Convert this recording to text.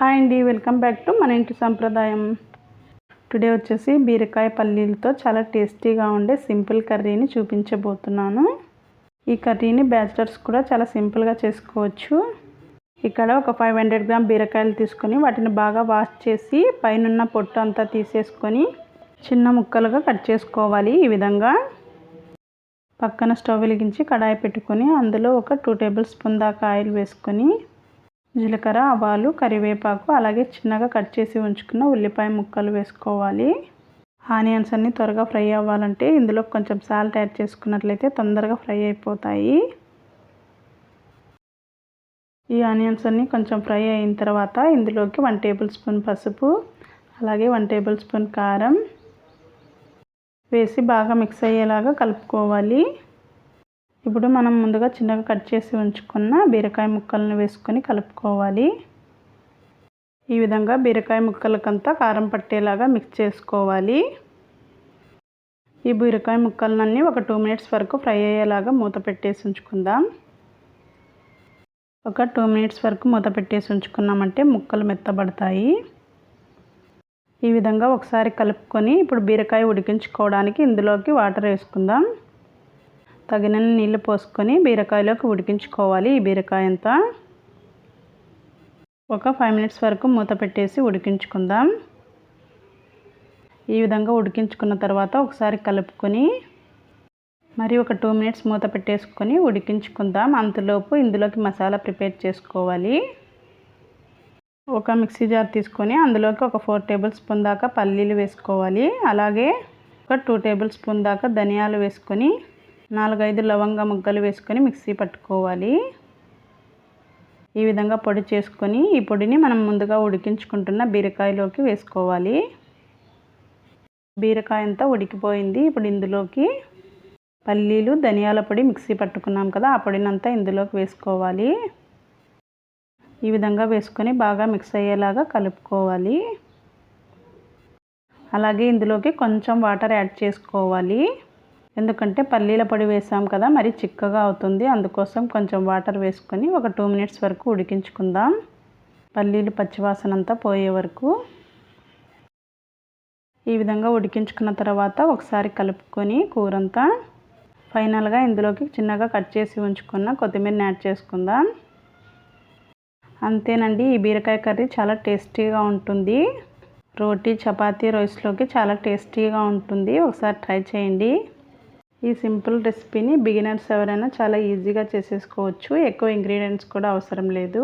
Hi అండి, welcome back to మన ఇంటి సంప్రదాయం. టుడే వచ్చేసి బీరకాయ పల్లీలతో చాలా టేస్టీగా ఉండే సింపుల్ కర్రీని చూపించబోతున్నాను. ఈ కర్రీని బ్యాచిలర్స్ కూడా చాలా సింపుల్గా చేసుకోవచ్చు. ఇక్కడ ఒక 500 గ్రామ్ బీరకాయలు తీసుకొని వాటిని బాగా వాష్ చేసి పైన పొట్టు అంతా తీసేసుకొని చిన్న ముక్కలుగా కట్ చేసుకోవాలి. ఈ విధంగా పక్కన స్టవ్ వెలిగించి కడాయి పెట్టుకొని అందులో ఒక 2 టేబుల్ స్పూన్ దాకా ఆయిల్ వేసుకొని జీలకర్ర, ఆవాలు, కరివేపాకు, అలాగే చిన్నగా కట్ చేసి ఉంచుకున్న ఉల్లిపాయ ముక్కలు వేసుకోవాలి. ఆనియన్స్ అన్నీ త్వరగా ఫ్రై అవ్వాలంటే ఇందులో కొంచెం సాల్ట్ యాడ్ చేసుకున్నట్లయితే తొందరగా ఫ్రై అయిపోతాయి. ఈ ఆనియన్స్ అన్నీ కొంచెం ఫ్రై అయిన తర్వాత ఇందులోకి 1 టేబుల్ స్పూన్ పసుపు, అలాగే 1 టేబుల్ స్పూన్ కారం వేసి బాగా మిక్స్ అయ్యేలాగా కలుపుకోవాలి. ఇప్పుడు మనం ముందుగా చిన్నగా కట్ చేసి ఉంచుకున్న బీరకాయ ముక్కలను వేసుకొని కలుపుకోవాలి. ఈ విధంగా బీరకాయ ముక్కలకంతా కారం పట్టేలాగా మిక్స్ చేసుకోవాలి. ఈ బీరకాయ ముక్కలన్నీ ఒక 2 మినిట్స్ వరకు ఫ్రై అయ్యేలాగా మూత పెట్టేసి ఉంచుకుందాం. ఒక 2 మినిట్స్ వరకు మూత పెట్టేసి ఉంచుకున్నామంటే ముక్కలు మెత్తబడతాయి. ఈ విధంగా ఒకసారి కలుపుకొని ఇప్పుడు బీరకాయ ఉడికించుకోవడానికి ఇందులోకి వాటర్ వేసుకుందాం. తగినన్ని నీళ్ళు పోసుకొని బీరకాయలోకి ఉడికించుకోవాలి. ఈ బీరకాయ అంతా ఒక 5 మినిట్స్ వరకు మూత పెట్టేసి ఉడికించుకుందాం. ఈ విధంగా ఉడికించుకున్న తర్వాత ఒకసారి కలుపుకొని మరి ఒక 2 మినిట్స్ మూత పెట్టేసుకొని ఉడికించుకుందాం. అంతలోపు ఇందులోకి మసాలా ప్రిపేర్ చేసుకోవాలి. ఒక మిక్సీ జార్ తీసుకొని అందులోకి ఒక 4 టేబుల్ స్పూన్ దాకా పల్లీలు వేసుకోవాలి. అలాగే ఒక 2 టేబుల్ స్పూన్ దాకా ధనియాలు వేసుకొని 4-5 లవంగ ముగ్గలు వేసుకొని మిక్సీ పట్టుకోవాలి. ఈ విధంగా పొడి చేసుకొని ఈ పొడిని మనం ముందుగా ఉడికించుకుంటున్న బీరకాయలోకి వేసుకోవాలి. బీరకాయ అంతా ఉడికిపోయింది. ఇప్పుడు ఇందులోకి పల్లీలు, ధనియాల పొడి మిక్సీ పట్టుకున్నాం కదా, ఆ పొడినంతా ఇందులోకి వేసుకోవాలి. ఈ విధంగా వేసుకొని బాగా మిక్స్ అయ్యేలాగా కలుపుకోవాలి. అలాగే ఇందులోకి కొంచెం వాటర్ యాడ్ చేసుకోవాలి. ఎందుకంటే పల్లీల పొడి వేసాం కదా, మరి చిక్కగా అవుతుంది. అందుకోసం కొంచెం వాటర్ వేసుకొని ఒక 2 మినిట్స్ వరకు ఉడికించుకుందాం. పల్లీలు పచ్చివాసన అంతా పోయే వరకు. ఈ విధంగా ఉడికించుకున్న తర్వాత ఒకసారి కలుపుకొని కూరంతా ఫైనల్గా ఇందులోకి చిన్నగా కట్ చేసి ఉంచుకున్న కొత్తిమీరని యాడ్ చేసుకుందాం. అంతేనండి, ఈ బీరకాయ కర్రీ చాలా టేస్టీగా ఉంటుంది. రోటీ, చపాతీ, రైస్లోకి చాలా టేస్టీగా ఉంటుంది. ఒకసారి ట్రై చేయండి. ఈ సింపుల్ రెసిపీని బిగినర్స్ ఎవరైనా చాలా ఈజీగా చేసేసుకోవచ్చు. ఎక్కువ ఇంగ్రీడియంట్స్ కూడా అవసరం లేదు.